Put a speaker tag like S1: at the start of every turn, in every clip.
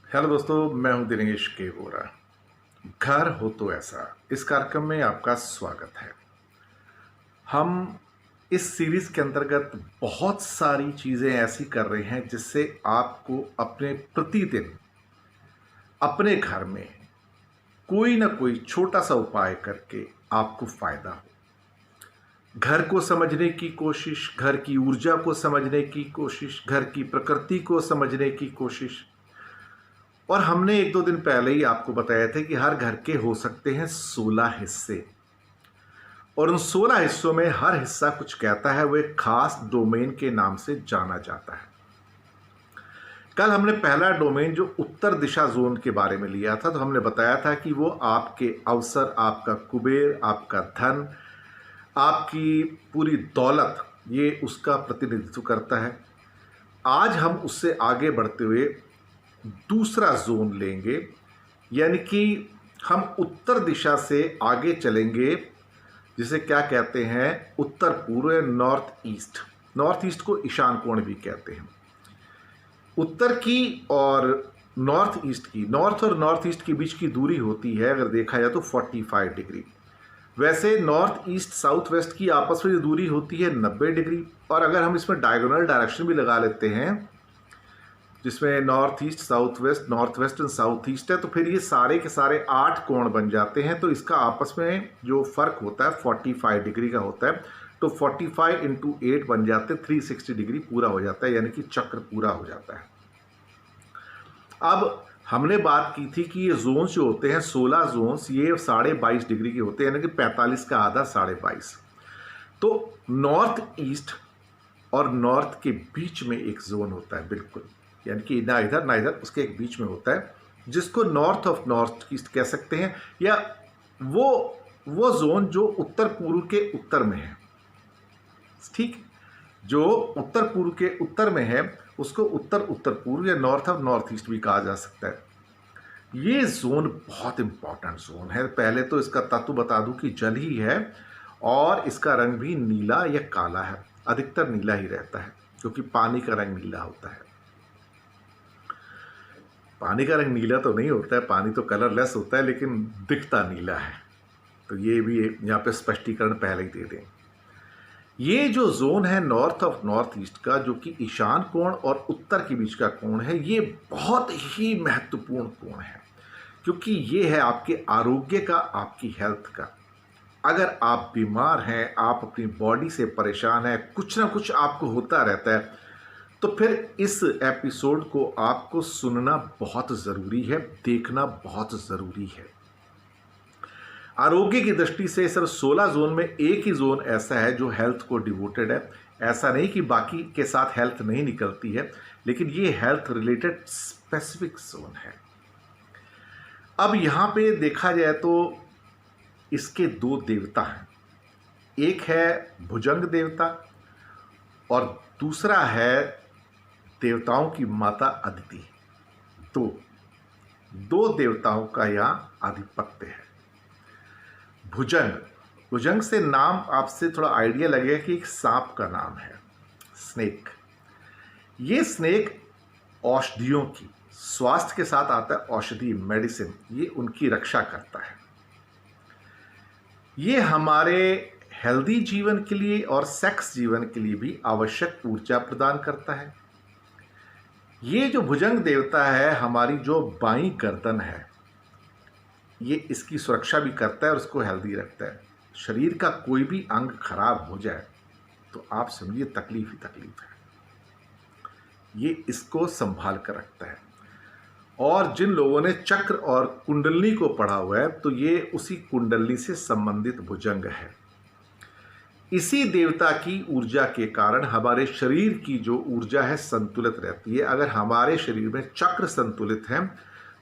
S1: Hello दोस्तों, मैं हूं दिनेश के वोरा। घर हो तो ऐसा, इस कार्यक्रम में आपका स्वागत है। हम इस सीरीज के अंतर्गत बहुत सारी चीजें ऐसी कर रहे हैं जिससे आपको अपने प्रतिदिन अपने घर में कोई ना कोई छोटा सा उपाय करके आपको फायदा हो। घर को समझने की कोशिश, घर की ऊर्जा को समझने की कोशिश, घर की प्रकृति को समझने की कोशिश। और हमने एक दो दिन पहले ही आपको बताया था कि हर घर के हो सकते हैं 16 हिस्से, और उन 16 हिस्सों में हर हिस्सा कुछ कहता है, वो एक खास डोमेन के नाम से जाना जाता है। कल हमने पहला डोमेन जो उत्तर दिशा जोन के बारे में लिया था, तो हमने बताया था कि वो आपके अवसर, आपका कुबेर, आपका धन, आपकी पूरी दौलत, ये उसका प्रतिनिधित्व करता है। आज हम उससे आगे बढ़ते हुए दूसरा जोन लेंगे, यानी कि हम उत्तर दिशा से आगे चलेंगे, जिसे क्या कहते हैं, उत्तर पूर्व, नॉर्थ ईस्ट। नॉर्थ ईस्ट को ईशान कोण भी कहते हैं। उत्तर की और नॉर्थ ईस्ट की, नॉर्थ और नॉर्थ ईस्ट के बीच की दूरी होती है, अगर देखा जाए तो 45 डिग्री। वैसे नॉर्थ ईस्ट साउथ वेस्ट की आपस में जो दूरी होती है 90 डिग्री। और अगर हम इसमें डायगोनल डायरेक्शन भी लगा लेते हैं, जिसमें north east south west, north west and south east है, तो फिर ये सारे के सारे 8 कोण बन जाते हैं। तो इसका आपस में जो फर्क होता है 45 डिग्री का होता है। तो 45 इंटू 8 बन जाते हैं, 360 डिग्री पूरा हो जाता है, यानी कि चक्र पूरा हो जाता है। अब हमने बात की थी कि ये जोन्स जो होते हैं, 16 जोन्स, ये 22.5 डिग्री के होते हैं, यानी कि 45 का आधा 22.5। तो नॉर्थ ईस्ट और नॉर्थ के बीच में एक जोन होता है, बिल्कुल, यानी कि ना इधर ना इधर, उसके एक बीच में होता है, जिसको नॉर्थ ऑफ नॉर्थ ईस्ट कह सकते हैं, या वो जोन जो उत्तर पूर्व के उत्तर में है। ठीक, जो उत्तर पूर्व के उत्तर में है उसको उत्तर उत्तर पूर्व या नॉर्थ ऑफ नॉर्थ ईस्ट भी कहा जा सकता है। ये जोन बहुत इंपॉर्टेंट जोन है। पहले तो इसका तत्व बता दूं कि जल ही है, और इसका रंग भी नीला या काला है। अधिकतर नीला ही रहता है, क्योंकि पानी का रंग नीला होता है। पानी का रंग नीला तो नहीं होता है, पानी तो कलरलेस होता है, लेकिन दिखता नीला है। तो ये भी यहाँ पे स्पष्टीकरण पहले ही दे दें। ये जो जोन है नॉर्थ ऑफ नॉर्थ ईस्ट का, जो कि ईशान कोण और उत्तर के बीच का कोण है, ये बहुत ही महत्वपूर्ण कोण है, क्योंकि ये है आपके आरोग्य का, आपकी हेल्थ का। अगर आप बीमार हैं, आप अपनी बॉडी से परेशान हैं, कुछ ना कुछ आपको होता रहता है, तो फिर इस एपिसोड को आपको सुनना बहुत ज़रूरी है, देखना बहुत ज़रूरी है। आरोग्य की दृष्टि से सिर्फ 16 जोन में एक ही जोन ऐसा है जो हेल्थ को डिवोटेड है। ऐसा नहीं कि बाकी के साथ हेल्थ नहीं निकलती है, लेकिन ये हेल्थ रिलेटेड स्पेसिफिक जोन है। अब यहाँ पे देखा जाए तो इसके दो देवता हैं। एक है भुजंग देवता और दूसरा है देवताओं की माता अदिति। तो दो देवताओं का यहाँ आधिपत्य है। भुजंग, भुजंग से नाम आपसे थोड़ा आइडिया लगेगा कि एक सांप का नाम है, स्नेक। ये स्नेक औषधियों की, स्वास्थ्य के साथ आता है औषधि, मेडिसिन, ये उनकी रक्षा करता है। ये हमारे हेल्दी जीवन के लिए और सेक्स जीवन के लिए भी आवश्यक ऊर्जा प्रदान करता है। ये जो भुजंग देवता है, हमारी जो बाईं गर्दन है, ये इसकी सुरक्षा भी करता है और उसको हेल्दी रखता है। शरीर का कोई भी अंग खराब हो जाए तो आप समझिए तकलीफ ही तकलीफ है। ये इसको संभाल कर रखता है। और जिन लोगों ने चक्र और कुंडलनी को पढ़ा हुआ है, तो ये उसी कुंडलनी से संबंधित भुजंग है। इसी देवता की ऊर्जा के कारण हमारे शरीर की जो ऊर्जा है संतुलित रहती है। अगर हमारे शरीर में चक्र संतुलित है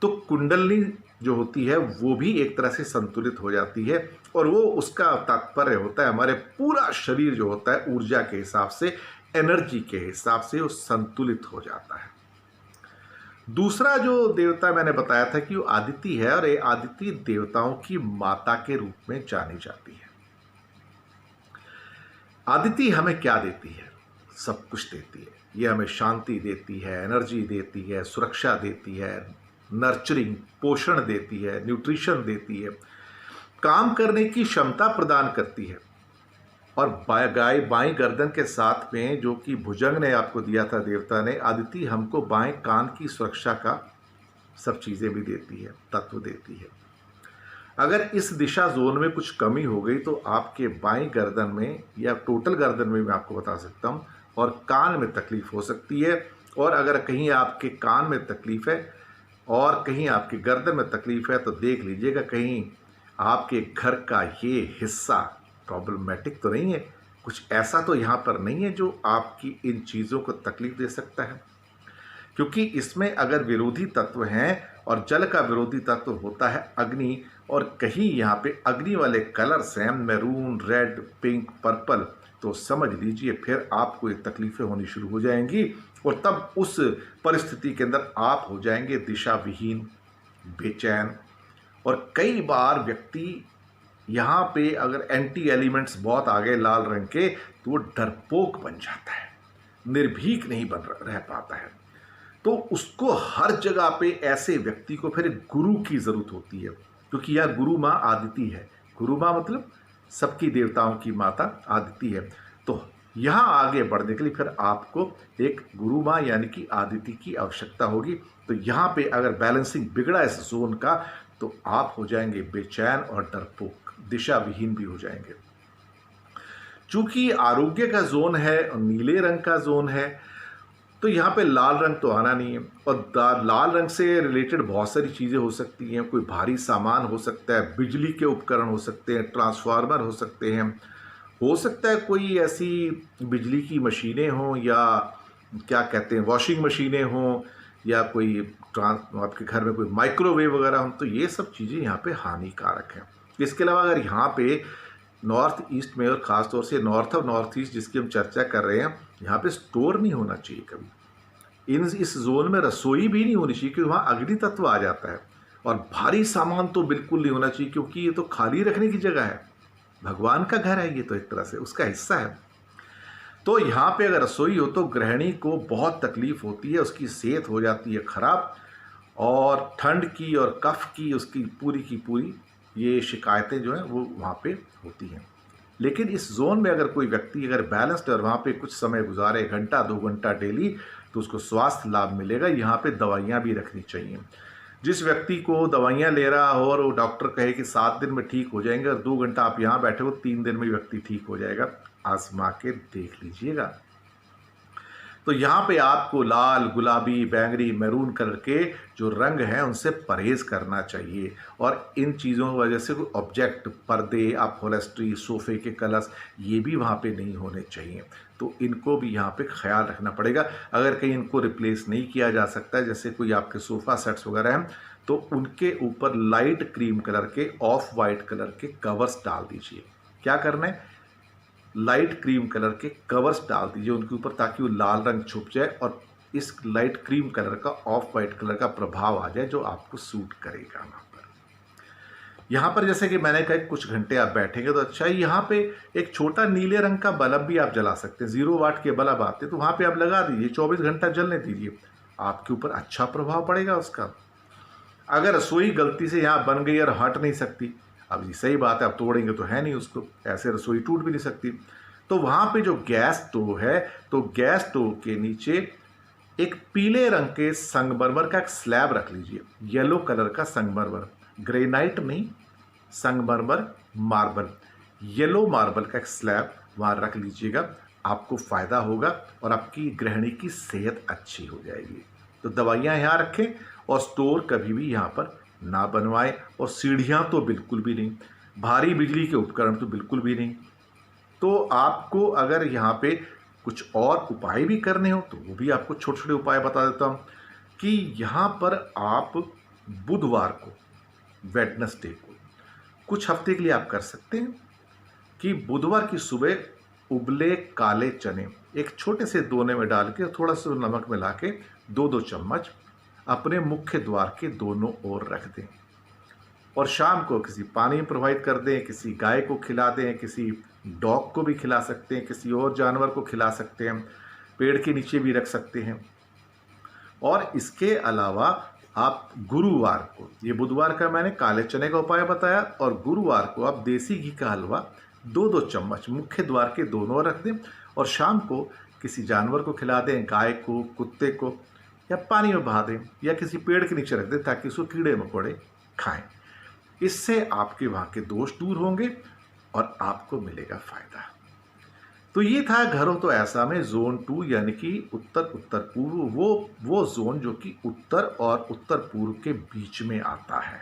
S1: तो कुंडलनी जो होती है वो भी एक तरह से संतुलित हो जाती है, और वो उसका तात्पर्य होता है हमारे पूरा शरीर जो होता है ऊर्जा के हिसाब से, एनर्जी के हिसाब से वो संतुलित हो जाता है। दूसरा जो देवता मैंने बताया था कि वो आदिति है, और ये आदिति देवताओं की माता के रूप में जानी जाती है। आदिति हमें क्या देती है? सब कुछ देती है। ये हमें शांति देती है, एनर्जी देती है, सुरक्षा देती है, नर्चरिंग, पोषण देती है, न्यूट्रिशन देती है, काम करने की क्षमता प्रदान करती है। और गाय बाएं गर्दन के साथ में जो कि भुजंग ने आपको दिया था देवता ने, आदिति हमको बाएं कान की सुरक्षा का सब चीज़ें भी देती है, तत्व देती है। अगर इस दिशा जोन में कुछ कमी हो गई तो आपके बाएं गर्दन में या टोटल गर्दन में मैं आपको बता सकता हूँ, और कान में तकलीफ हो सकती है। और अगर कहीं आपके कान में तकलीफ है और कहीं आपके गर्दन में तकलीफ है तो देख लीजिएगा कहीं आपके घर का ये हिस्सा प्रॉब्लमेटिक तो नहीं है, कुछ ऐसा तो यहाँ पर नहीं है जो आपकी इन चीज़ों को तकलीफ दे सकता है। क्योंकि इसमें अगर विरोधी तत्व हैं और जल का विरोधी तत्व होता है अग्नि, और कहीं यहाँ पे अग्नि वाले कलर्स हैं मैरून, रेड, पिंक, पर्पल, तो समझ लीजिए फिर आपको ये तकलीफ़ें होनी शुरू हो जाएंगी। और तब उस परिस्थिति के अंदर आप हो जाएंगे दिशा विहीन, बेचैन। और कई बार व्यक्ति यहाँ पे अगर एंटी एलिमेंट्स बहुत आ गए लाल रंग के तो वो डरपोक बन जाता है, निर्भीक नहीं बन रह पाता है। तो उसको हर जगह पे ऐसे व्यक्ति को फिर गुरु की ज़रूरत होती है, क्योंकि यह गुरु माँ आदिति है। गुरु माँ मतलब सबकी देवताओं की माता आदिति है। तो यहाँ आगे बढ़ने के लिए फिर आपको एक गुरु माँ यानी कि आदिति की आवश्यकता होगी। तो यहाँ पे अगर बैलेंसिंग बिगड़ा इस जोन का तो आप हो जाएंगे बेचैन और डरपोक, दिशा विहीन भी हो जाएंगे। चूंकि आरोग्य का जोन है और नीले रंग का जोन है तो यहाँ पे लाल रंग तो आना नहीं है। और लाल रंग से रिलेटेड बहुत सारी चीज़ें हो सकती हैं, कोई भारी सामान हो सकता है, बिजली के उपकरण हो सकते हैं, ट्रांसफार्मर हो सकते हैं, हो सकता है कोई ऐसी बिजली की मशीनें हों या क्या कहते हैं वॉशिंग मशीनें हों, या कोई आपके घर में कोई माइक्रोवेव वगैरह हो, तो ये सब चीज़ें यहाँ पे हानिकारक हैं। इसके अलावा अगर यहाँ पे नॉर्थ ईस्ट में और ख़ास तौर से नॉर्थ और नॉर्थ ईस्ट जिसकी हम चर्चा कर रहे हैं, यहाँ पे स्टोर नहीं होना चाहिए कभी। इस जोन में रसोई भी नहीं होनी चाहिए क्योंकि वहाँ अग्नि तत्व आ जाता है। और भारी सामान तो बिल्कुल नहीं होना चाहिए क्योंकि ये तो खाली रखने की जगह है, भगवान का घर है, ये तो एक तरह से उसका हिस्सा है। तो यहाँ पे अगर रसोई हो तो गृहिणी को बहुत तकलीफ होती है, उसकी सेहत हो जाती है खराब, और ठंड की और कफ की उसकी पूरी की पूरी ये शिकायतें जो हैं वो वहाँ पे होती हैं। लेकिन इस जोन में अगर कोई व्यक्ति अगर बैलेंस्ड और वहाँ पे कुछ समय गुजारे, घंटा 2 घंटा डेली, तो उसको स्वास्थ्य लाभ मिलेगा। यहाँ पे दवाइयाँ भी रखनी चाहिए। जिस व्यक्ति को दवाइयाँ ले रहा हो और वो डॉक्टर कहे कि 7 दिन में ठीक हो जाएंगे और 2 घंटा आप यहाँ बैठे हो, 3 दिन में व्यक्ति ठीक हो जाएगा, आजमा के देख लीजिएगा। तो यहाँ पे आपको लाल, गुलाबी, बैंगनी, मैरून कलर के जो रंग हैं उनसे परहेज़ करना चाहिए। और इन चीज़ों की वजह से कोई ऑब्जेक्ट, पर्दे, अपहोल्स्ट्री, सोफ़े के कलर्स, ये भी वहाँ पे नहीं होने चाहिए। तो इनको भी यहाँ पे ख्याल रखना पड़ेगा। अगर कहीं इनको रिप्लेस नहीं किया जा सकता है, जैसे कोई आपके सोफ़ा सेट्स वगैरह हैं, तो उनके ऊपर लाइट क्रीम कलर के, ऑफ वाइट कलर के कवर्स डाल दीजिए। क्या करना है, लाइट क्रीम कलर के कवर्स डाल दीजिए उनके ऊपर, ताकि वो लाल रंग छुप जाए और इस लाइट क्रीम कलर का, ऑफ वाइट कलर का प्रभाव आ जाए जो आपको सूट करेगा वहाँ पर। यहाँ पर जैसे कि मैंने कहा कुछ घंटे आप बैठेंगे तो अच्छा है। यहाँ पे एक छोटा नीले रंग का बल्ब भी आप जला सकते हैं, 0 वाट के बल्ब आते हैं, तो वहाँ पे आप लगा दीजिए, 24 घंटा जलने दीजिए, आपके ऊपर अच्छा प्रभाव पड़ेगा उसका। अगर रसोई गलती से यहाँ बन गई और हट नहीं सकती, अब ये सही बात है, अब तोड़ेंगे तो है नहीं उसको, ऐसे रसोई टूट भी नहीं सकती, तो वहाँ पे जो गैस स्टोव है, तो गैस स्टोव के नीचे एक पीले रंग के संगमरमर का एक स्लैब रख लीजिए, येलो कलर का संगमरमर, ग्रेनाइट नहीं, संगमरमर मार्बल, येलो मार्बल का एक स्लैब वहाँ रख लीजिएगा, आपको फ़ायदा होगा और आपकी गृहिणी की सेहत अच्छी हो जाएगी। तो दवाइयाँ यहाँ रखें और स्टोर कभी भी यहाँ पर ना बनवाएं, और सीढ़ियाँ तो बिल्कुल भी नहीं, भारी बिजली के उपकरण तो बिल्कुल भी नहीं। तो आपको अगर यहाँ पे कुछ और उपाय भी करने हो तो वो भी आपको छोटे छोटे उपाय बता देता हूँ कि यहाँ पर आप बुधवार को, वेडनेसडे को, कुछ हफ्ते के लिए आप कर सकते हैं कि बुधवार की सुबह उबले काले चने एक छोटे से दोने में डाल के थोड़ा सा नमक मिला के 2-2 चम्मच अपने मुख्य द्वार के दोनों ओर रख दें, और शाम को किसी पानी में प्रवाहित कर दें, किसी गाय को खिला दें, किसी डॉग को भी खिला सकते हैं, किसी और जानवर को खिला सकते हैं, पेड़ के नीचे भी रख सकते हैं। और इसके अलावा आप गुरुवार को, ये बुधवार का मैंने काले चने का उपाय बताया, और गुरुवार को आप देसी घी का हलवा 2-2 चम्मच मुख्य द्वार के दोनों ओर रख दें और शाम को किसी जानवर को खिला दें, गाय को, कुत्ते को, या पानी में बहा दें या किसी पेड़ के नीचे रख दें ताकि उसको कीड़े मकोड़े खाएं। इससे आपके वहाँ के दोष दूर होंगे और आपको मिलेगा फायदा। तो ये था घर हो तो ऐसा में जोन 2 यानी कि उत्तर उत्तर पूर्व, वो जोन जो कि उत्तर और उत्तर पूर्व के बीच में आता है।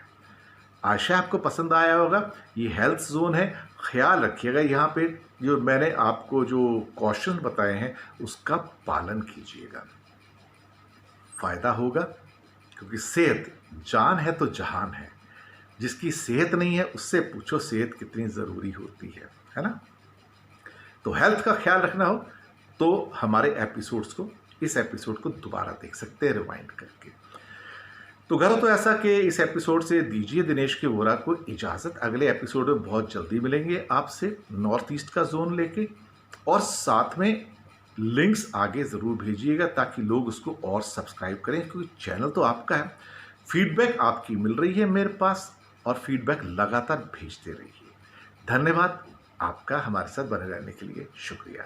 S1: आशा आपको पसंद आया होगा। ये हेल्थ जोन है, ख्याल रखिएगा यहाँ पे जो मैंने आपको जो क्वेश्चन बताए हैं उसका पालन कीजिएगा, फायदा होगा। क्योंकि सेहत जान है तो जहान है। जिसकी सेहत नहीं है उससे पूछो सेहत कितनी ज़रूरी होती है ना। तो हेल्थ का ख्याल रखना हो तो हमारे एपिसोड्स को, इस एपिसोड को दोबारा देख सकते हैं रिवाइंड करके। तो घर हो तो ऐसा कि इस एपिसोड से दीजिए दिनेश के वोरा को इजाज़त। अगले एपिसोड में बहुत जल्दी मिलेंगे आपसे नॉर्थ ईस्ट का जोन लेके, और साथ में लिंक्स आगे ज़रूर भेजिएगा ताकि लोग उसको और सब्सक्राइब करें, क्योंकि चैनल तो आपका है। फीडबैक आपकी मिल रही है मेरे पास, और फीडबैक लगातार भेजते रहिए। धन्यवाद आपका हमारे साथ बने रहने के लिए, शुक्रिया।